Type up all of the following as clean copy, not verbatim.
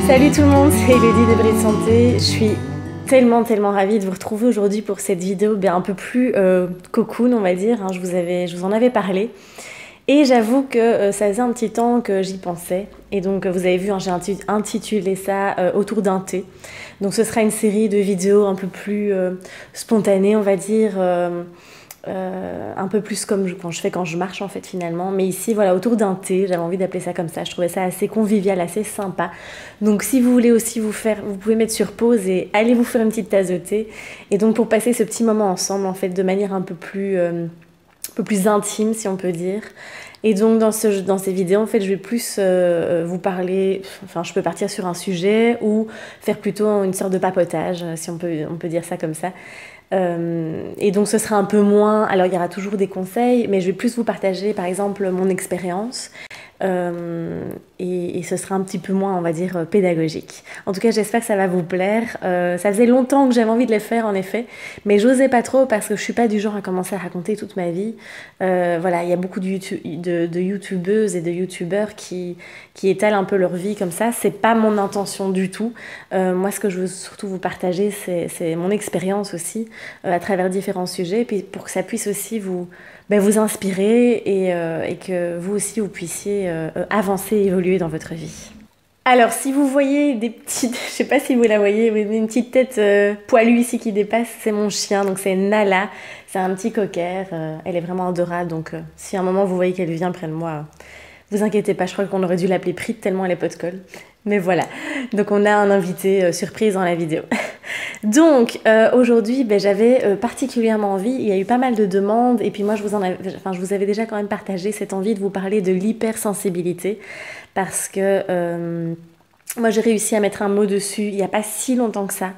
Salut tout le monde, c'est Elodie de Brise Santé. Je suis tellement ravie de vous retrouver aujourd'hui pour cette vidéo un peu plus cocoon, on va dire. Je vous en avais parlé. Et j'avoue que ça faisait un petit temps que j'y pensais. Et donc vous avez vu, j'ai intitulé ça Autour d'un thé. Donc ce sera une série de vidéos un peu plus spontanées, on va dire. Un peu plus comme quand je marche en fait finalement, mais ici voilà, autour d'un thé, j'avais envie d'appeler ça comme ça, je trouvais ça assez convivial, assez sympa. Donc si vous voulez aussi vous pouvez mettre sur pause et aller vous faire une petite tasse de thé, et donc pour passer ce petit moment ensemble en fait de manière un peu plus intime si on peut dire. Et donc dans ces vidéos en fait je vais plus vous parler, enfin je peux partir sur un sujet ou faire plutôt une sorte de papotage si on peut dire ça comme ça. Et donc ce sera un peu moins, alors il y aura toujours des conseils, mais je vais plus vous partager par exemple mon expérience et ce sera un petit peu moins, on va dire, pédagogique. En tout cas j'espère que ça va vous plaire. Ça faisait longtemps que j'avais envie de les faire en effet, mais j'osais pas trop parce que je suis pas du genre à commencer à raconter toute ma vie. Voilà, il y a beaucoup de youtubeuses et de youtubeurs qui étalent un peu leur vie comme ça. C'est pas mon intention du tout. Moi ce que je veux surtout vous partager c'est mon expérience aussi à travers différents sujets, puis pour que ça puisse aussi vous inspirer et que vous aussi vous puissiez avancer et évoluer dans votre vie. Alors si vous voyez des petites, je sais pas si vous la voyez, une petite tête poilue ici qui dépasse, c'est mon chien, donc c'est Nala, c'est un petit cocker, elle est vraiment adorable, donc si à un moment vous voyez qu'elle vient près de moi, vous inquiétez pas, je crois qu'on aurait dû l'appeler Prit tellement elle est pot de colle. Mais voilà, donc on a un invité surprise dans la vidéo. Donc aujourd'hui j'avais particulièrement envie, il y a eu pas mal de demandes et puis moi je vous avais déjà quand même partagé cette envie de vous parler de l'hypersensibilité parce que moi j'ai réussi à mettre un mot dessus il n'y a pas si longtemps que ça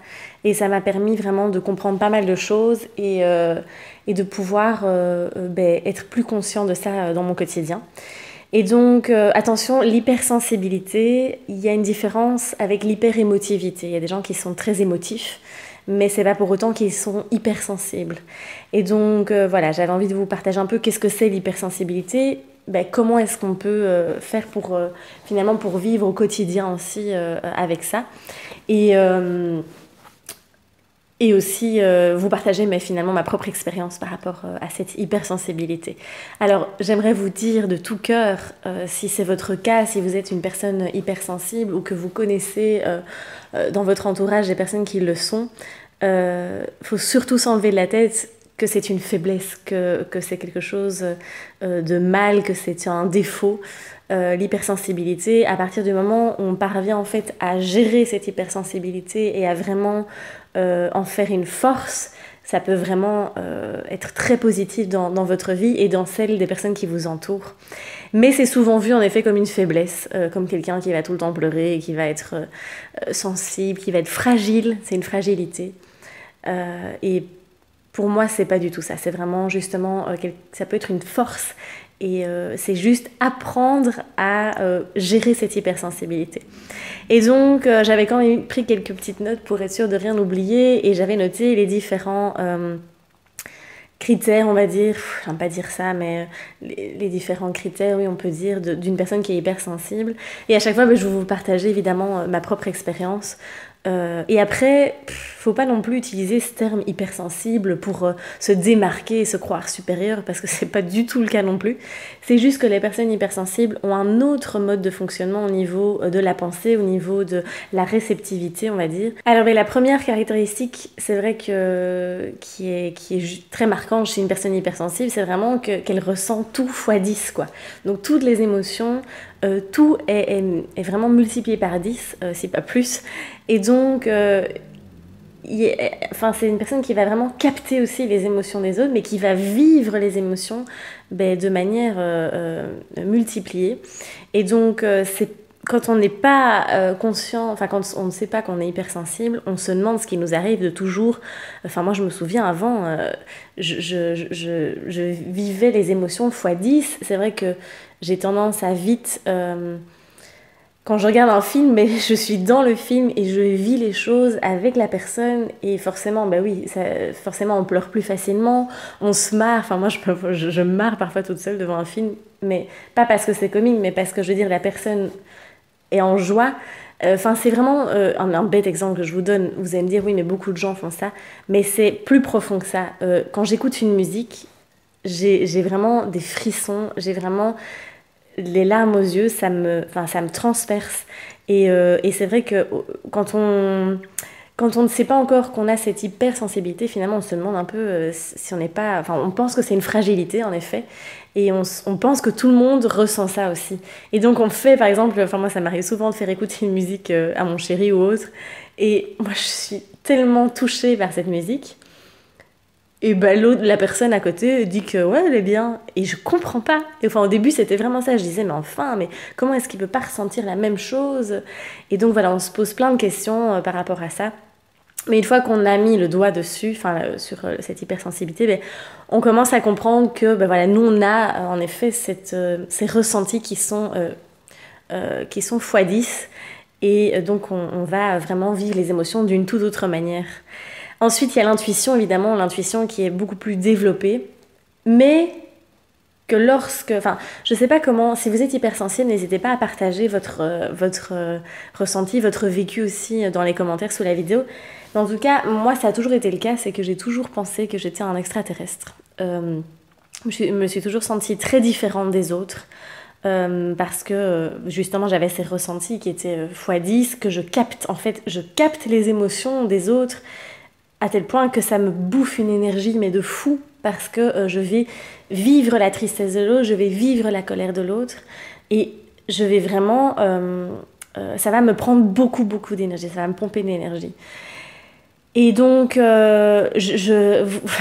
et ça m'a permis vraiment de comprendre pas mal de choses et de pouvoir être plus conscient de ça dans mon quotidien. Et donc, attention, l'hypersensibilité, il y a une différence avec l'hyperémotivité. Il y a des gens qui sont très émotifs, mais c'est pas pour autant qu'ils sont hypersensibles. Et donc, voilà, j'avais envie de vous partager un peu qu'est-ce que c'est l'hypersensibilité, comment est-ce qu'on peut faire finalement pour vivre au quotidien aussi avec ça. Et aussi vous partager finalement ma propre expérience par rapport à cette hypersensibilité. Alors j'aimerais vous dire de tout cœur, si c'est votre cas, si vous êtes une personne hypersensible ou que vous connaissez dans votre entourage des personnes qui le sont, faut surtout s'enlever de la tête que c'est une faiblesse, que c'est quelque chose de mal, que c'est un défaut. L'hypersensibilité, à partir du moment où on parvient en fait à gérer cette hypersensibilité et à vraiment en faire une force, ça peut vraiment être très positif dans votre vie et dans celle des personnes qui vous entourent. Mais c'est souvent vu en effet comme une faiblesse, comme quelqu'un qui va tout le temps pleurer, qui va être sensible, qui va être fragile, c'est une fragilité. Et pour moi, c'est pas du tout ça, c'est vraiment justement, ça peut être une force. Et c'est juste apprendre à gérer cette hypersensibilité. Et donc, j'avais quand même pris quelques petites notes pour être sûre de rien oublier. Et j'avais noté les différents critères, on va dire, j'aime pas dire ça, mais les différents critères, oui, on peut dire, d'une personne qui est hypersensible. Et à chaque fois, je vais vous partager évidemment ma propre expérience. Et après, faut pas non plus utiliser ce terme hypersensible pour se démarquer et se croire supérieur parce que c'est pas du tout le cas non plus. C'est juste que les personnes hypersensibles ont un autre mode de fonctionnement au niveau de la pensée, au niveau de la réceptivité, on va dire. Alors la première caractéristique, c'est vrai que qui est très marquante chez une personne hypersensible, c'est vraiment qu'elle ressent tout x10 quoi. Donc toutes les émotions, tout est vraiment multiplié par 10, si pas plus. Et donc, c'est une personne qui va vraiment capter aussi les émotions des autres, mais qui va vivre les émotions de manière multipliée. Et donc, quand on n'est pas conscient, quand on ne sait pas qu'on est hypersensible, on se demande ce qui nous arrive de toujours. Moi, je me souviens avant, je vivais les émotions x10. C'est vrai que j'ai tendance à vite... quand je regarde un film, je suis dans le film et je vis les choses avec la personne et forcément, forcément on pleure plus facilement, on se marre, moi je me marre parfois toute seule devant un film, mais pas parce que c'est comique, mais parce que je veux dire la personne est en joie, Enfin, c'est vraiment un bête exemple que je vous donne. Vous allez me dire, oui, mais beaucoup de gens font ça. Mais c'est plus profond que ça. Quand j'écoute une musique, j'ai vraiment des frissons, j'ai vraiment les larmes aux yeux, enfin, ça me transperce. Et c'est vrai que quand on ne sait pas encore qu'on a cette hypersensibilité, finalement, on se demande un peu si on n'est pas... Enfin, on pense que c'est une fragilité, en effet, et on pense que tout le monde ressent ça aussi. Et donc, on fait, par exemple, enfin, moi, ça m'arrive souvent de faire écouter une musique à mon chéri ou autre, et moi, je suis tellement touchée par cette musique, et bah, l'autre, la personne à côté dit que ouais, elle est bien. Et je comprends pas. Et enfin, au début, c'était vraiment ça. Je disais, mais enfin, mais comment est-ce qu'il peut pas ressentir la même chose? Et donc voilà, on se pose plein de questions par rapport à ça. Mais une fois qu'on a mis le doigt dessus, enfin sur cette hypersensibilité, ben, on commence à comprendre que ben, voilà, nous on a en effet ces ressentis qui sont x10 et donc on va vraiment vivre les émotions d'une toute autre manière. Ensuite, il y a l'intuition, évidemment, l'intuition qui est beaucoup plus développée, mais que lorsque... Enfin, je sais pas comment... Si vous êtes hypersensible, n'hésitez pas à partager votre ressenti, votre vécu aussi dans les commentaires sous la vidéo. Mais en tout cas, moi, ça a toujours été le cas, c'est que j'ai toujours pensé que j'étais un extraterrestre. Je me suis toujours sentie très différente des autres. Parce que justement j'avais ces ressentis qui étaient x10, que je capte, en fait, je capte les émotions des autres à tel point que ça me bouffe une énergie, mais de fou, parce que je vais vivre la tristesse de l'autre, je vais vivre la colère de l'autre, et je vais vraiment... ça va me prendre beaucoup, beaucoup d'énergie, ça va me pomper de l'énergie. Et donc, enfin,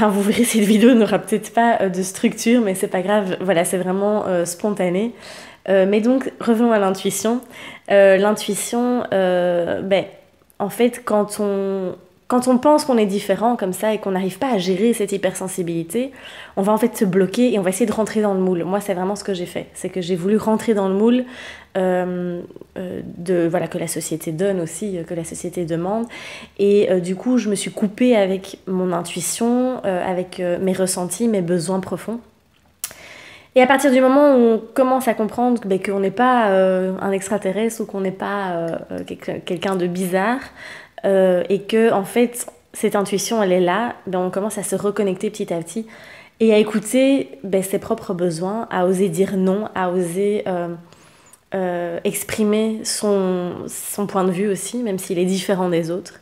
vous verrez, cette vidéo n'aura peut-être pas de structure, mais c'est pas grave, voilà, c'est vraiment spontané. Mais donc, revenons à l'intuition. L'intuition, ben, en fait, quand on pense qu'on est différent comme ça et qu'on n'arrive pas à gérer cette hypersensibilité, on va en fait se bloquer et on va essayer de rentrer dans le moule. Moi, c'est vraiment ce que j'ai fait. C'est que j'ai voulu rentrer dans le moule voilà, que la société donne aussi, que la société demande. Et du coup, je me suis coupée avec mon intuition, avec mes ressentis, mes besoins profonds. Et à partir du moment où on commence à comprendre ben, qu'on n'est pas un extraterrestre ou qu'on n'est pas quelqu'un de bizarre, et que en fait cette intuition elle est là, ben, on commence à se reconnecter petit à petit et à écouter ben, ses propres besoins, à oser dire non, à oser exprimer son point de vue aussi, même s'il est différent des autres.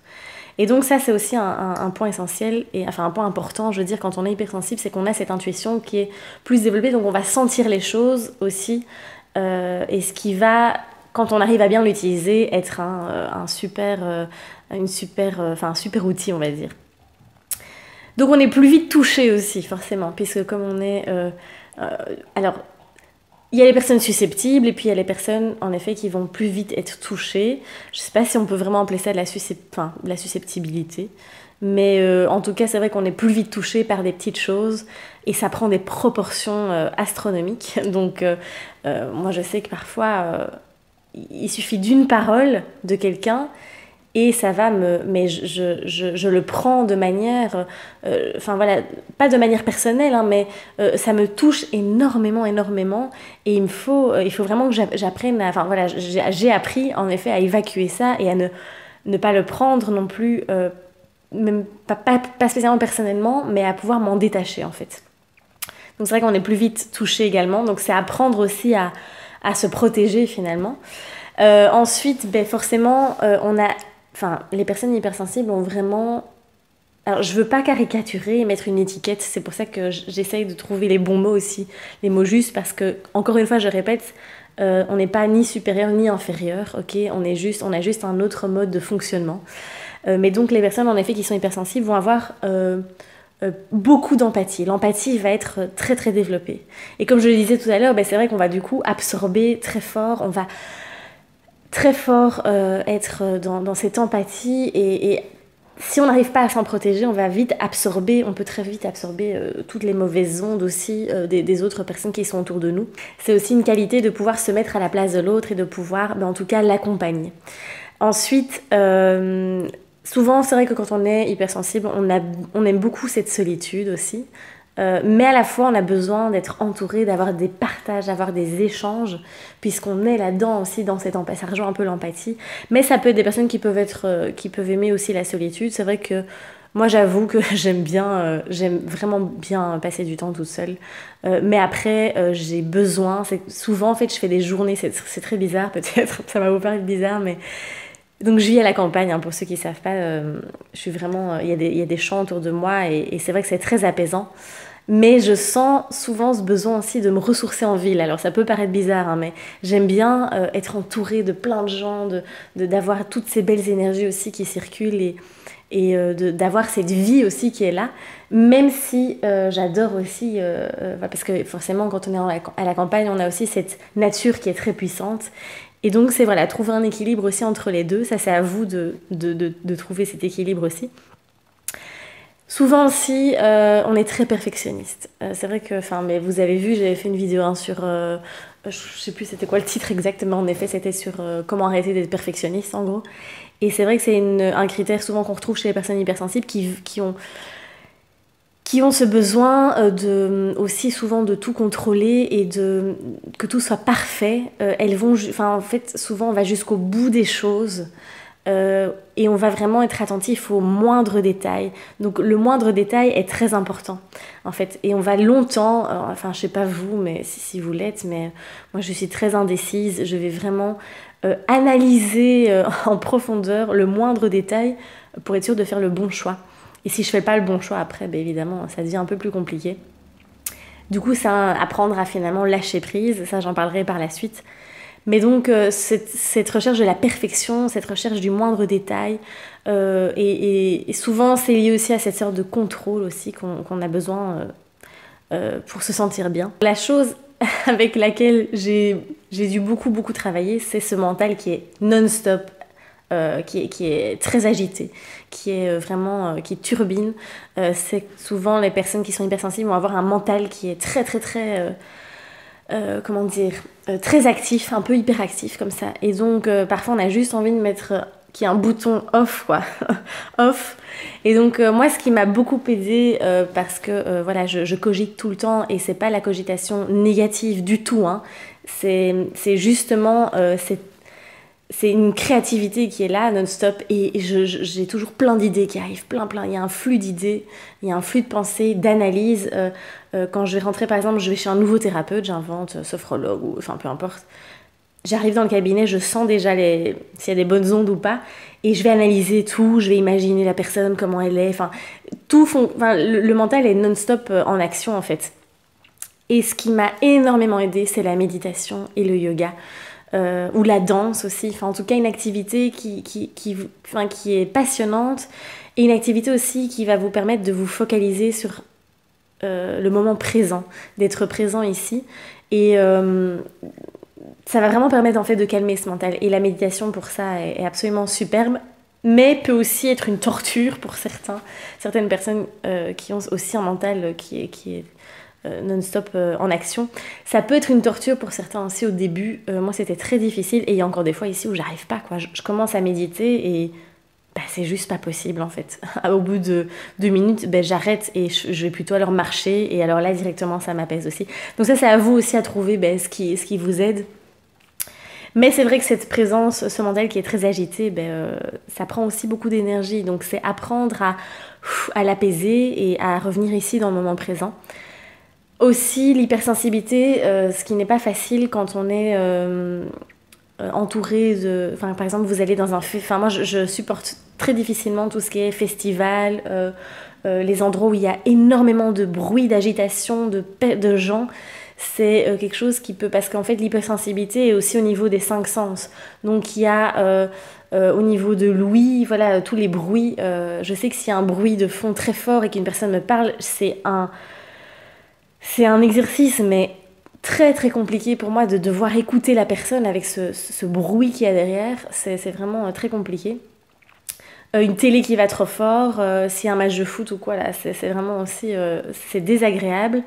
Et donc ça c'est aussi un point essentiel, et enfin un point important, je veux dire, quand on est hypersensible, c'est qu'on a cette intuition qui est plus développée, donc on va sentir les choses aussi, et ce qui va, quand on arrive à bien l'utiliser, être un super outil, on va dire. Donc on est plus vite touché aussi, forcément, puisque comme on est... alors, il y a les personnes susceptibles et puis il y a les personnes, en effet, qui vont plus vite être touchées. Je ne sais pas si on peut vraiment appeler ça de la susceptibilité. Mais en tout cas, c'est vrai qu'on est plus vite touché par des petites choses et ça prend des proportions astronomiques. Donc, moi, je sais que parfois, il suffit d'une parole de quelqu'un et ça va me... Mais je le prends de manière... Enfin voilà, pas de manière personnelle, hein, mais ça me touche énormément, énormément. Et il faut vraiment que j'apprenne à... Enfin voilà, j'ai appris en effet à évacuer ça et à ne pas le prendre non plus, même pas spécialement personnellement, mais à pouvoir m'en détacher en fait. Donc c'est vrai qu'on est plus vite touché également. Donc c'est apprendre aussi à se protéger finalement. Ensuite, ben, forcément, les personnes hypersensibles ont vraiment... Alors, je veux pas caricaturer et mettre une étiquette, c'est pour ça que j'essaye de trouver les bons mots aussi, les mots justes, parce que, encore une fois, je répète, on n'est pas ni supérieur ni inférieur, ok, on a juste un autre mode de fonctionnement. Mais donc, les personnes, en effet, qui sont hypersensibles vont avoir beaucoup d'empathie. L'empathie va être très, très développée. Et comme je le disais tout à l'heure, ben, c'est vrai qu'on va du coup absorber très fort, on va très fort être dans cette empathie et si on n'arrive pas à s'en protéger, on peut très vite absorber toutes les mauvaises ondes aussi des autres personnes qui sont autour de nous. C'est aussi une qualité de pouvoir se mettre à la place de l'autre et de pouvoir, en tout cas, l'accompagner. Ensuite, souvent, c'est vrai que quand on est hypersensible, on aime beaucoup cette solitude aussi. Mais à la fois, on a besoin d'être entouré, d'avoir des partages, d'avoir des échanges, puisqu'on est là-dedans aussi, dans cet empathie. Ça rejoint un peu l'empathie. Mais ça peut être des personnes qui peuvent aimer aussi la solitude. C'est vrai que moi, j'avoue que j'aime vraiment bien passer du temps toute seule. Mais après, j'ai besoin. Souvent, en fait, je fais des journées. C'est très bizarre, peut-être. Ça va vous paraître bizarre, mais donc je vis à la campagne, hein, pour ceux qui ne savent pas. Je suis vraiment. Il y a des champs autour de moi et c'est vrai que c'est très apaisant. Mais je sens souvent ce besoin aussi de me ressourcer en ville. Alors ça peut paraître bizarre, hein, mais j'aime bien être entourée de plein de gens, d'avoir toutes ces belles énergies aussi qui circulent d'avoir cette vie aussi qui est là. Même si j'adore aussi, parce que forcément quand on est à la campagne, on a aussi cette nature qui est très puissante. Et donc c'est voilà, trouver un équilibre aussi entre les deux. Ça c'est à vous de trouver cet équilibre aussi. Souvent aussi, on est très perfectionniste. C'est vrai que, enfin, mais vous avez vu, j'avais fait une vidéo sur, je sais plus c'était quoi le titre exactement, en effet, c'était sur comment arrêter d'être perfectionniste en gros. Et c'est vrai que c'est un critère souvent qu'on retrouve chez les personnes hypersensibles qui ont ce besoin aussi souvent de tout contrôler et que tout soit parfait. En fait, souvent on va jusqu'au bout des choses. Et on va vraiment être attentif aux moindres détails. Donc le moindre détail est très important en fait. Et on va longtemps, enfin je sais pas vous, mais si vous l'êtes, mais moi je suis très indécise. Je vais vraiment analyser en profondeur le moindre détail pour être sûre de faire le bon choix. Et si je fais pas le bon choix après, ben évidemment ça devient un peu plus compliqué. Du coup ça apprendre à finalement lâcher prise, ça j'en parlerai par la suite. Mais donc cette recherche de la perfection, cette recherche du moindre détail, et souvent c'est lié aussi à cette sorte de contrôle aussi qu'on a besoin pour se sentir bien. La chose avec laquelle j'ai dû beaucoup travailler, c'est ce mental qui est non-stop, qui est très agité, qui est vraiment qui turbine. C'est souvent les personnes qui sont hypersensibles vont avoir un mental qui est très comment dire, très actif, un peu hyperactif comme ça. Et donc parfois on a juste envie de mettre qu'il y ait un bouton off, quoi. Off. Et donc moi ce qui m'a beaucoup aidé, parce que voilà, je cogite tout le temps et c'est pas la cogitation négative du tout, hein. C'est justement c'est une créativité qui est là non-stop et j'ai toujours plein d'idées qui arrivent, plein. Il y a un flux d'idées, il y a un flux de pensées, d'analyses. Quand je vais rentrer, par exemple, je vais chez un nouveau thérapeute, j'invente sophrologue ou enfin peu importe. J'arrive dans le cabinet, je sens déjà s'il y a des bonnes ondes ou pas et je vais analyser tout, je vais imaginer la personne, comment elle est, enfin le mental est non-stop en action en fait. Et ce qui m'a énormément aidé, c'est la méditation et le yoga. Ou la danse aussi, enfin en tout cas une activité qui est passionnante et une activité aussi qui va vous permettre de vous focaliser sur le moment présent, d'être présent ici et ça va vraiment permettre en fait de calmer ce mental et la méditation pour ça est absolument superbe, mais peut aussi être une torture pour certaines personnes qui ont aussi un mental qui est non-stop en action. Ça peut être une torture pour certains aussi au début. Moi, c'était très difficile et il y a encore des fois ici où j'arrive pas, quoi. Je commence à méditer et c'est juste pas possible en fait. Au bout de 2 minutes, j'arrête et je vais plutôt alors marcher et alors là directement ça m'apaise aussi. Donc ça, c'est à vous aussi à trouver ce qui vous aide. Mais c'est vrai que cette présence, ce mental qui est très agité, ça prend aussi beaucoup d'énergie. Donc c'est apprendre à l'apaiser et à revenir ici dans le moment présent. Aussi l'hypersensibilité, ce qui n'est pas facile quand on est entouré de... Enfin, par exemple, vous allez dans un... Enfin, moi, je supporte très difficilement tout ce qui est festival, les endroits où il y a énormément de bruit, d'agitation, de gens. C'est quelque chose qui peut... Parce qu'en fait, l'hypersensibilité est aussi au niveau des 5 sens. Donc, il y a... au niveau de l'ouïe, voilà, tous les bruits. Je sais que s'il y a un bruit de fond très fort et qu'une personne me parle, c'est un exercice, mais très compliqué pour moi de devoir écouter la personne avec ce bruit qu'il y a derrière. C'est vraiment très compliqué. Une télé qui va trop fort, s'il y a un match de foot ou quoi, là, c'est vraiment aussi c'est désagréable.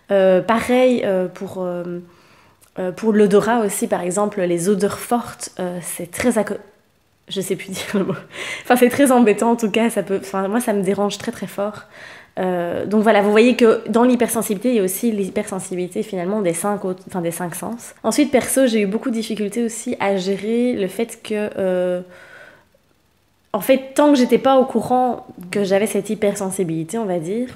Pareil pour l'odorat aussi, par exemple, les odeurs fortes, c'est très je sais plus dire le mot. Enfin, c'est très embêtant en tout cas, moi ça me dérange très très fort. Donc voilà, vous voyez que dans l'hypersensibilité, il y a aussi l'hypersensibilité finalement des cinq sens. Ensuite, perso, j'ai eu beaucoup de difficultés aussi à gérer le fait que, en fait, tant que j'étais pas au courant que j'avais cette hypersensibilité, on va dire,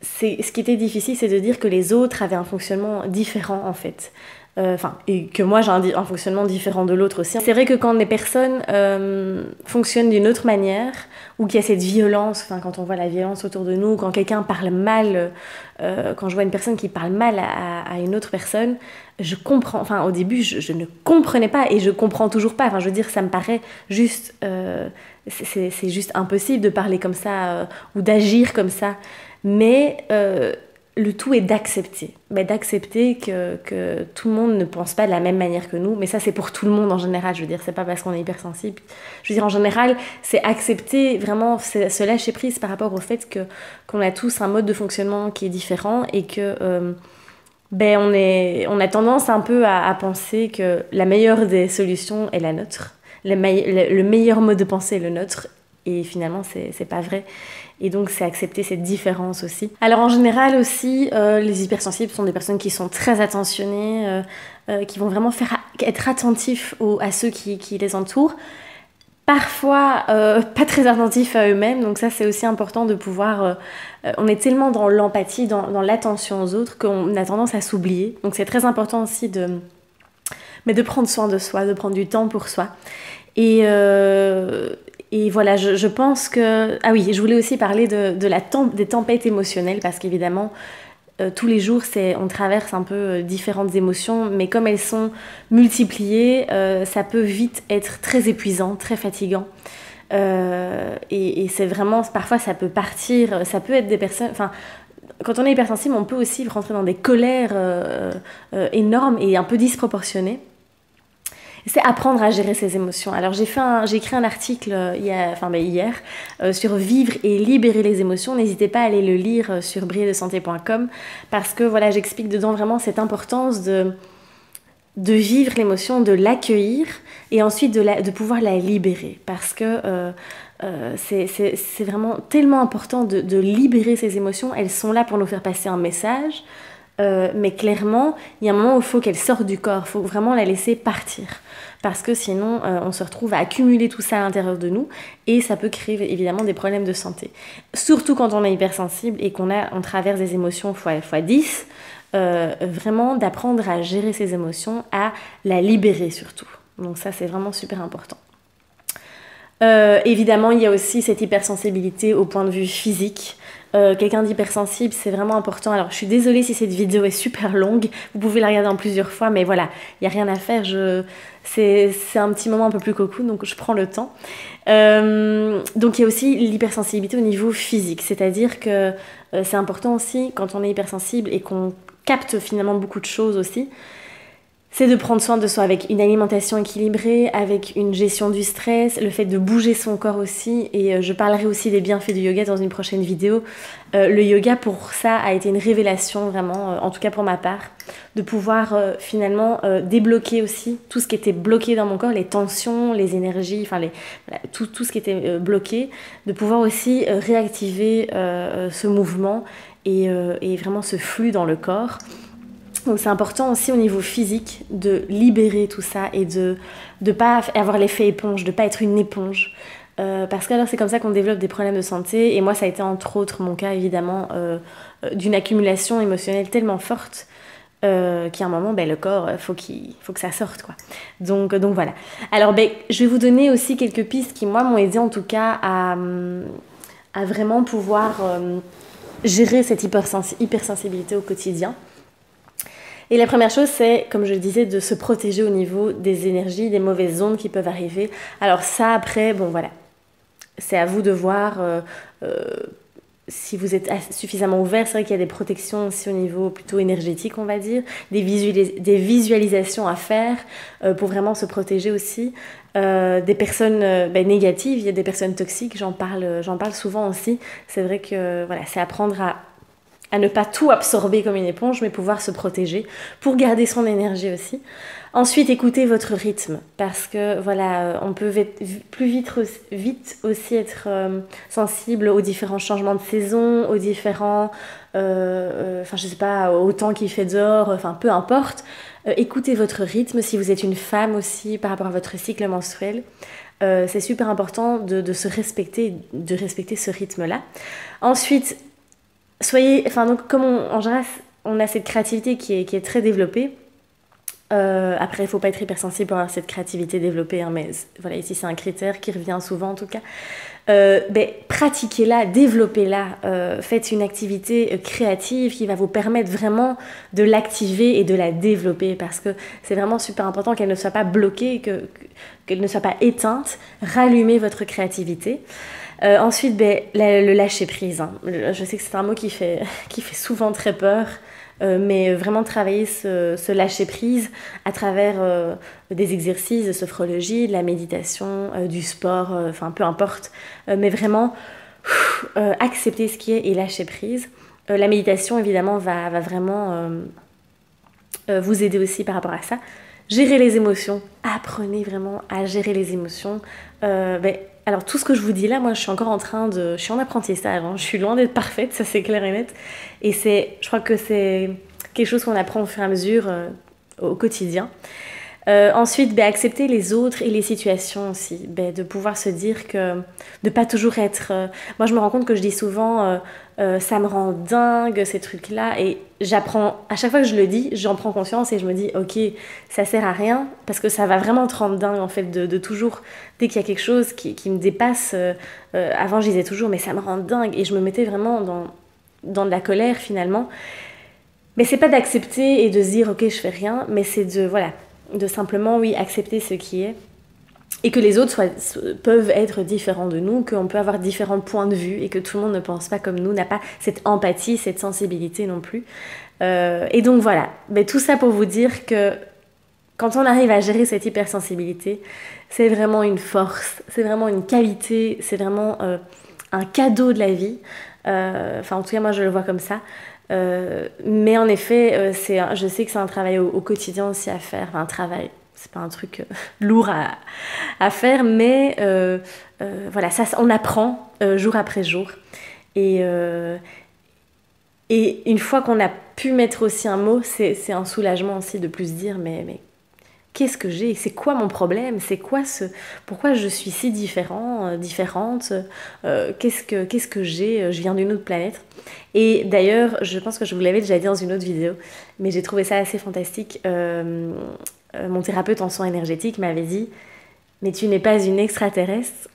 ce qui était difficile, c'est de dire que les autres avaient un fonctionnement différent en fait. Et que moi j'ai un fonctionnement différent de l'autre aussi. C'est vrai que quand les personnes fonctionnent d'une autre manière, ou qu'il y a cette violence, quand on voit la violence autour de nous, quand quelqu'un parle mal, quand je vois une personne qui parle mal à une autre personne, je comprends, au début je ne comprenais pas, et je comprends toujours pas, je veux dire, ça me paraît juste, c'est juste impossible de parler comme ça, ou d'agir comme ça, mais le tout est d'accepter. D'accepter que tout le monde ne pense pas de la même manière que nous. Mais ça, c'est pour tout le monde en général. Je veux dire, c'est pas parce qu'on est hypersensible. Je veux dire, en général, c'est accepter vraiment, se lâcher prise par rapport au fait qu'on a tous un mode de fonctionnement qui est différent et que on a tendance un peu à penser que la meilleure des solutions est la nôtre. Le meilleur mode de pensée est le nôtre. Et finalement, c'est pas vrai. Et donc, c'est accepter cette différence aussi. Alors, en général aussi, les hypersensibles sont des personnes qui sont très attentionnées, qui vont vraiment être attentifs à ceux qui les entourent. Parfois, pas très attentifs à eux-mêmes. Donc ça, c'est aussi important de pouvoir... on est tellement dans l'empathie, dans l'attention aux autres, qu'on a tendance à s'oublier. Donc c'est très important aussi de prendre soin de soi, de prendre du temps pour soi. Et voilà, je pense que... Ah oui, je voulais aussi parler des tempêtes émotionnelles, parce qu'évidemment, tous les jours, on traverse un peu différentes émotions, mais comme elles sont multipliées, ça peut vite être très épuisant, très fatigant. Et c'est vraiment... Parfois, ça peut partir, ça peut être des personnes... Quand on est hypersensible, on peut aussi rentrer dans des colères énormes et un peu disproportionnées. C'est apprendre à gérer ses émotions. Alors j'ai écrit un article hier sur vivre et libérer les émotions. N'hésitez pas à aller le lire sur brilledesanté.com, parce que voilà, j'explique dedans vraiment cette importance de vivre l'émotion, de l'accueillir et ensuite de pouvoir la libérer, parce que c'est vraiment tellement important de libérer ces émotions. Elles sont là pour nous faire passer un message. Mais clairement, il y a un moment où il faut qu'elle sorte du corps, il faut vraiment la laisser partir, parce que sinon on se retrouve à accumuler tout ça à l'intérieur de nous, et ça peut créer évidemment des problèmes de santé, surtout quand on est hypersensible et on traverse des émotions fois 10, vraiment d'apprendre à gérer ses émotions, à la libérer surtout. Donc ça, c'est vraiment super important. Évidemment, il y a aussi cette hypersensibilité au point de vue physique. Quelqu'un d'hypersensible, c'est vraiment important. Alors, je suis désolée si cette vidéo est super longue. Vous pouvez la regarder en plusieurs fois, mais voilà, il n'y a rien à faire. C'est un petit moment un peu plus cocoon, donc je prends le temps. Donc, il y a aussi l'hypersensibilité au niveau physique. C'est-à-dire que c'est important aussi, quand on est hypersensible et qu'on capte finalement beaucoup de choses aussi, c'est de prendre soin de soi avec une alimentation équilibrée, avec une gestion du stress, le fait de bouger son corps aussi. Et je parlerai aussi des bienfaits du yoga dans une prochaine vidéo. Le yoga, pour ça, a été une révélation vraiment, en tout cas pour ma part, de pouvoir finalement débloquer aussi tout ce qui était bloqué dans mon corps, les tensions, les énergies, tout ce qui était bloqué, de pouvoir aussi réactiver ce mouvement et vraiment ce flux dans le corps. Donc c'est important aussi au niveau physique de libérer tout ça et de pas avoir l'effet éponge, de pas être une éponge. Parce que alors c'est comme ça qu'on développe des problèmes de santé. Et moi, ça a été entre autres mon cas, évidemment, d'une accumulation émotionnelle tellement forte qu'à un moment, le corps, faut que ça sorte, quoi. Donc voilà. Alors je vais vous donner aussi quelques pistes qui, moi, m'ont aidé en tout cas à vraiment pouvoir gérer cette hypersensibilité au quotidien. Et la première chose, c'est, comme je le disais, de se protéger au niveau des énergies, des mauvaises ondes qui peuvent arriver. Alors ça, après, bon voilà, c'est à vous de voir si vous êtes suffisamment ouvert. C'est vrai qu'il y a des protections aussi au niveau plutôt énergétique, on va dire, des visualisations à faire pour vraiment se protéger aussi. Des personnes négatives, il y a des personnes toxiques, j'en parle souvent aussi. C'est vrai que voilà, c'est apprendre à ne pas tout absorber comme une éponge, mais pouvoir se protéger pour garder son énergie aussi. Ensuite, écoutez votre rythme, parce que voilà, on peut plus vite aussi être sensible aux différents changements de saison, aux différents, enfin je sais pas, au temps qu'il fait dehors, enfin peu importe. Écoutez votre rythme, si vous êtes une femme aussi par rapport à votre cycle menstruel. C'est super important de se respecter, de respecter ce rythme-là. Ensuite, enfin donc comme en général, on a cette créativité qui est très développée. Après, il ne faut pas être hypersensible pour avoir cette créativité développée, hein, mais voilà, ici c'est un critère qui revient souvent en tout cas. Pratiquez-la, développez-la, faites une activité créative qui va vous permettre vraiment de l'activer et de la développer, parce que c'est vraiment super important qu'elle ne soit pas bloquée, qu'elle ne soit pas éteinte. Rallumez votre créativité. Ensuite, le lâcher prise, hein. Je sais que c'est un mot qui fait souvent très peur. Mais vraiment travailler ce lâcher prise à travers des exercices de sophrologie, de la méditation, du sport, enfin peu importe, mais vraiment accepter ce qui est et lâcher prise. La méditation évidemment va vraiment vous aider aussi par rapport à ça. Gérer les émotions, apprenez vraiment à gérer les émotions. Alors tout ce que je vous dis là, moi je suis encore je suis en apprentissage, hein. Je suis loin d'être parfaite, ça c'est clair et net. Et je crois que c'est quelque chose qu'on apprend au fur et à mesure au quotidien. Ensuite, accepter les autres et les situations aussi, de pouvoir se dire que de pas toujours être... moi je me rends compte que je dis souvent ça me rend dingue ces trucs-là, et j'apprends, à chaque fois que je le dis, j'en prends conscience et je me dis ok, ça sert à rien, parce que ça va vraiment te rendre dingue en fait de toujours, dès qu'il y a quelque chose qui me dépasse, avant je disais toujours mais ça me rend dingue, et je me mettais vraiment dans de la colère finalement. Mais c'est pas d'accepter et de se dire ok je fais rien, mais c'est de simplement oui accepter ce qui est, et que les autres peuvent être différents de nous, qu'on peut avoir différents points de vue, et que tout le monde ne pense pas comme nous, n'a pas cette empathie, cette sensibilité non plus. Et donc voilà, tout ça pour vous dire que quand on arrive à gérer cette hypersensibilité, c'est vraiment une force, c'est vraiment une qualité, c'est vraiment un cadeau de la vie. Enfin en tout cas moi je le vois comme ça. Mais en effet, je sais que c'est un travail au quotidien aussi à faire, enfin un travail, c'est pas un truc lourd à faire, mais voilà, ça on apprend jour après jour. Et une fois qu'on a pu mettre aussi un mot, c'est un soulagement aussi de plus dire mais qu'est-ce que j'ai? C'est quoi mon problème? C'est quoi pourquoi je suis si différente? Qu'est-ce que j'ai? Je viens d'une autre planète. Et d'ailleurs, je pense que je vous l'avais déjà dit dans une autre vidéo, mais j'ai trouvé ça assez fantastique. Mon thérapeute en soins énergétiques m'avait dit mais tu n'es pas une extraterrestre,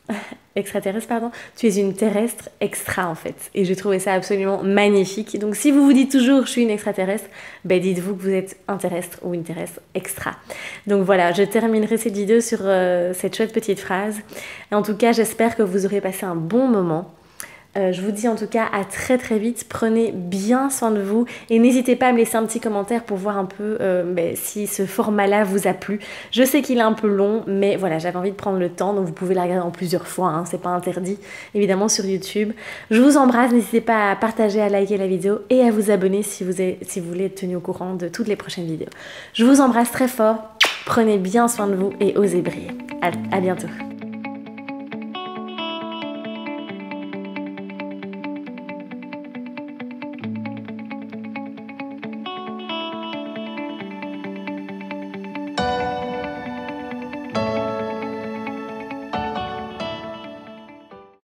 tu es une terrestre extra en fait. Et j'ai trouvé ça absolument magnifique. Donc si vous vous dites toujours je suis une extraterrestre, dites-vous que vous êtes un terrestre ou une terrestre extra. Donc voilà, je terminerai cette vidéo sur cette chouette petite phrase. Et en tout cas, j'espère que vous aurez passé un bon moment. Je vous dis en tout cas à très très vite, prenez bien soin de vous et n'hésitez pas à me laisser un petit commentaire pour voir un peu si ce format-là vous a plu. Je sais qu'il est un peu long, mais voilà, j'avais envie de prendre le temps, donc vous pouvez la regarder en plusieurs fois, hein, c'est pas interdit, évidemment sur YouTube. Je vous embrasse, n'hésitez pas à partager, à liker la vidéo et à vous abonner si vous voulez être tenu au courant de toutes les prochaines vidéos. Je vous embrasse très fort, prenez bien soin de vous et osez briller. À bientôt.